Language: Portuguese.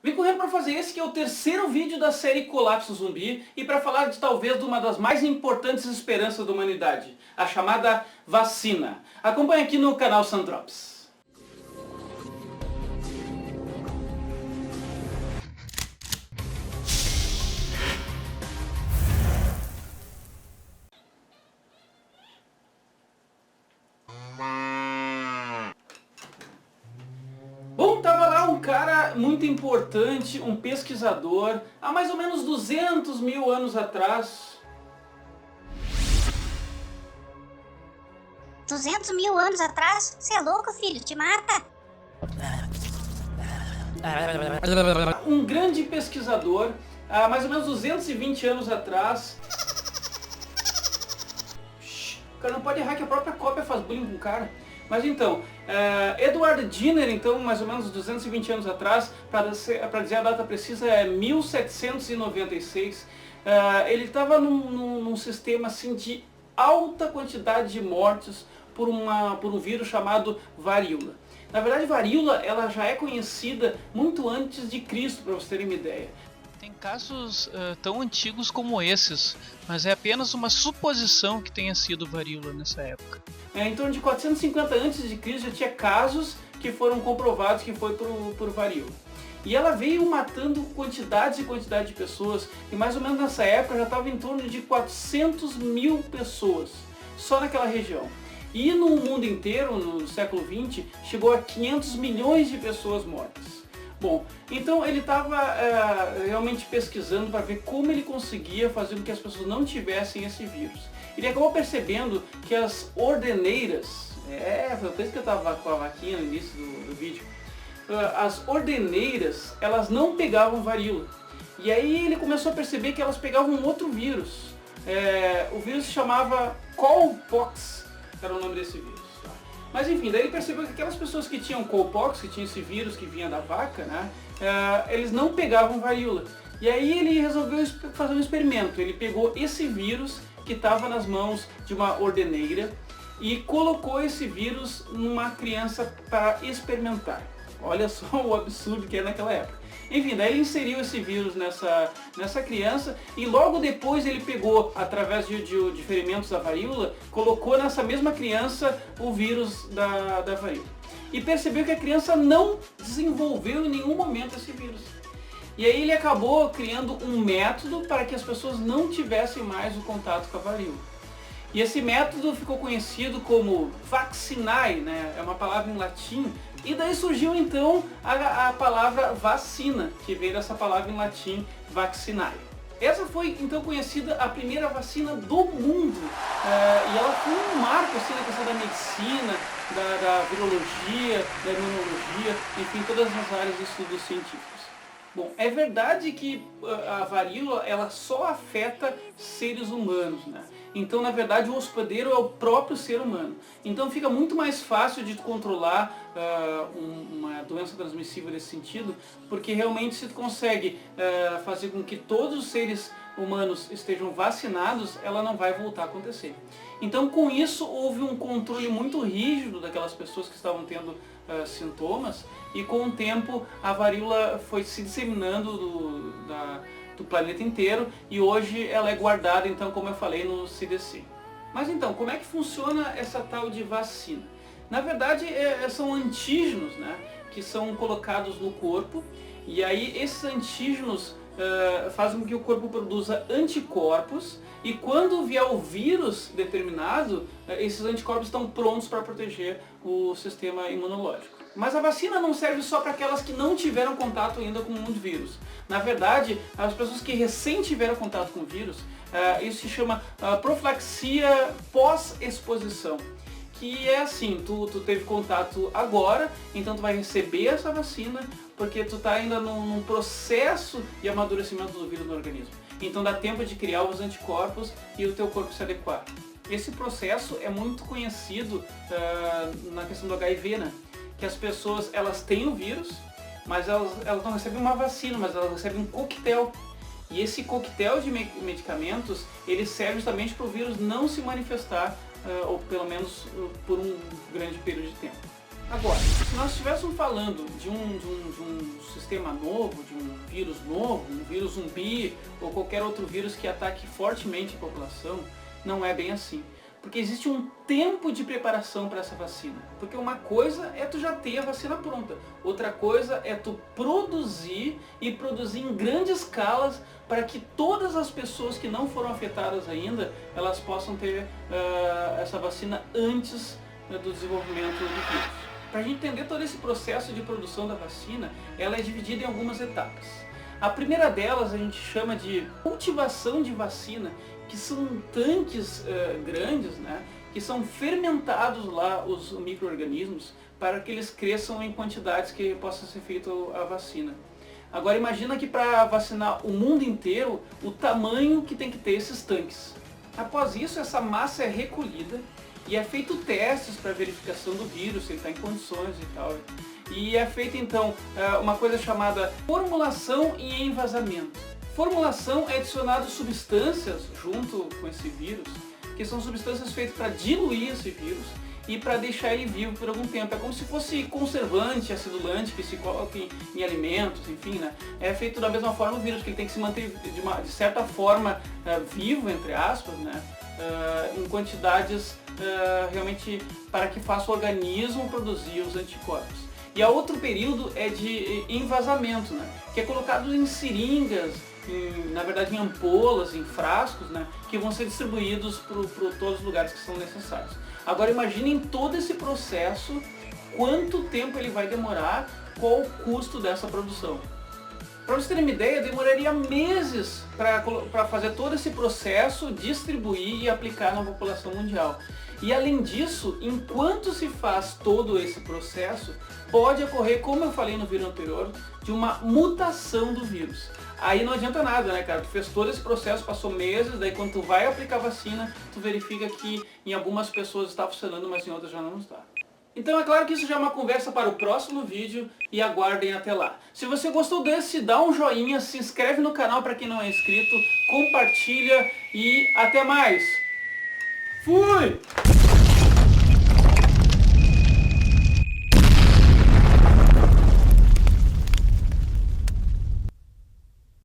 Vim correndo para fazer esse que é o terceiro vídeo da série Colapso Zumbi e para falar de talvez de uma das mais importantes esperanças da humanidade, a chamada vacina. Acompanhe aqui no canal Sandrops. Bom, tava lá um cara muito importante, um pesquisador, há mais ou menos 200 mil anos atrás. 200 mil anos atrás? Você é louco, filho? Te mata? Um grande pesquisador, há mais ou menos 220 anos atrás. O cara não pode errar que a própria cópia faz bullying com o cara. Mas então, Edward Jenner, então, mais ou menos 220 anos atrás, para dizer a data precisa, é 1796, ele estava num sistema assim, de alta quantidade de mortes por um vírus chamado varíola. Na verdade, varíola ela já é conhecida muito antes de Cristo, para vocês terem uma ideia. Tem casos tão antigos como esses, mas é apenas uma suposição que tenha sido varíola nessa época. Em torno de 450 a.C. já tinha casos que foram comprovados que foi por varíola. E ela veio matando quantidades e quantidades de pessoas, e mais ou menos nessa época já estava em torno de 400 mil pessoas, só naquela região. E no mundo inteiro, no século XX, chegou a 500 milhões de pessoas mortas. Bom, então ele estava realmente pesquisando para ver como ele conseguia fazer com que as pessoas não tivessem esse vírus. Ele acabou percebendo que as ordeneiras, foi por isso que eu estava com a vaquinha no início do vídeo, as ordeneiras, elas não pegavam varíola. E aí ele começou a perceber que elas pegavam um outro vírus. O vírus se chamava Cowpox, era o nome desse vírus. Mas enfim, daí ele percebeu que aquelas pessoas que tinham Cowpox, que tinham esse vírus que vinha da vaca, né, eles não pegavam varíola. E aí ele resolveu fazer um experimento. Ele pegou esse vírus que estava nas mãos de uma ordeneira e colocou esse vírus numa criança para experimentar. Olha só o absurdo que é naquela época. Enfim, daí ele inseriu esse vírus nessa criança e logo depois ele pegou, através de ferimentos da varíola, colocou nessa mesma criança o vírus da varíola. E percebeu que a criança não desenvolveu em nenhum momento esse vírus. E aí ele acabou criando um método para que as pessoas não tivessem mais o contato com a varíola. E esse método ficou conhecido como vaccinae, né? É uma palavra em latim. E daí surgiu então a palavra vacina, que veio dessa palavra em latim vaccinae. Essa foi então conhecida a primeira vacina do mundo. E ela foi um marco assim, na questão da medicina, da virologia, da imunologia, enfim, todas as áreas de estudos científicos. Bom, é verdade que a varíola ela só afeta seres humanos, né? Então, na verdade, o hospedeiro é o próprio ser humano. Então fica muito mais fácil de controlar uma doença transmissível nesse sentido, porque realmente se tu consegue fazer com que todos os seres humanos estejam vacinados, ela não vai voltar a acontecer. Então, com isso, houve um controle muito rígido daquelas pessoas que estavam tendo sintomas, e com o tempo a varíola foi se disseminando do planeta inteiro, e hoje ela é guardada, então, como eu falei, no CDC. Mas então, como é que funciona essa tal de vacina? Na verdade, são antígenos, né, que são colocados no corpo, e aí esses antígenos fazem com que o corpo produza anticorpos, e quando vier o vírus determinado, esses anticorpos estão prontos para proteger o sistema imunológico. Mas a vacina não serve só para aquelas que não tiveram contato ainda com um vírus. Na verdade, as pessoas que recém tiveram contato com o vírus, isso se chama profilaxia pós-exposição. Que é assim, tu teve contato agora, então tu vai receber essa vacina, porque tu está ainda num processo de amadurecimento do vírus no organismo. Então dá tempo de criar os anticorpos e o teu corpo se adequar. Esse processo é muito conhecido na questão do HIV, né? Que as pessoas elas têm o vírus, mas elas não recebem uma vacina, mas elas recebem um coquetel. E esse coquetel de medicamentos, ele serve justamente para o vírus não se manifestar, ou pelo menos por um grande período de tempo. Agora, se nós estivéssemos falando de um sistema novo, de um vírus novo, um vírus zumbi ou qualquer outro vírus que ataque fortemente a população, não é bem assim. Porque existe um tempo de preparação para essa vacina. Porque uma coisa é tu já ter a vacina pronta. Outra coisa é tu produzir e produzir em grandes escalas para que todas as pessoas que não foram afetadas ainda, elas possam ter essa vacina antes do desenvolvimento do vírus. Para a gente entender todo esse processo de produção da vacina, ela é dividida em algumas etapas. A primeira delas a gente chama de cultivação de vacina, que são tanques grandes, né, que são fermentados lá os micro-organismos para que eles cresçam em quantidades que possa ser feita a vacina. Agora imagina que para vacinar o mundo inteiro, o tamanho que tem que ter esses tanques. Após isso, essa massa é recolhida e é feito testes para verificação do vírus, se ele está em condições e tal. E é feita então uma coisa chamada formulação e envasamento. Formulação é adicionado substâncias junto com esse vírus, que são substâncias feitas para diluir esse vírus e para deixar ele vivo por algum tempo. É como se fosse conservante, acidulante que se coloca em alimentos, enfim, né? É feito da mesma forma o vírus, que ele tem que se manter de certa forma vivo, entre aspas, né? Em quantidades realmente para que faça o organismo produzir os anticorpos. E a outro período é de envasamento, né? Que é colocado em seringas, na verdade em ampolas, em frascos, né? Que vão ser distribuídos por todos os lugares que são necessários. Agora imaginem todo esse processo, quanto tempo ele vai demorar, qual o custo dessa produção. Para vocês terem uma ideia, demoraria meses para fazer todo esse processo, distribuir e aplicar na população mundial. E além disso, enquanto se faz todo esse processo, pode ocorrer, como eu falei no vídeo anterior, de uma mutação do vírus. Aí não adianta nada, né, cara? Tu fez todo esse processo, passou meses, daí quando tu vai aplicar a vacina, tu verifica que em algumas pessoas está funcionando, mas em outras já não está. Então é claro que isso já é uma conversa para o próximo vídeo e aguardem até lá. Se você gostou desse, dá um joinha, se inscreve no canal para quem não é inscrito, compartilha e até mais! Fui!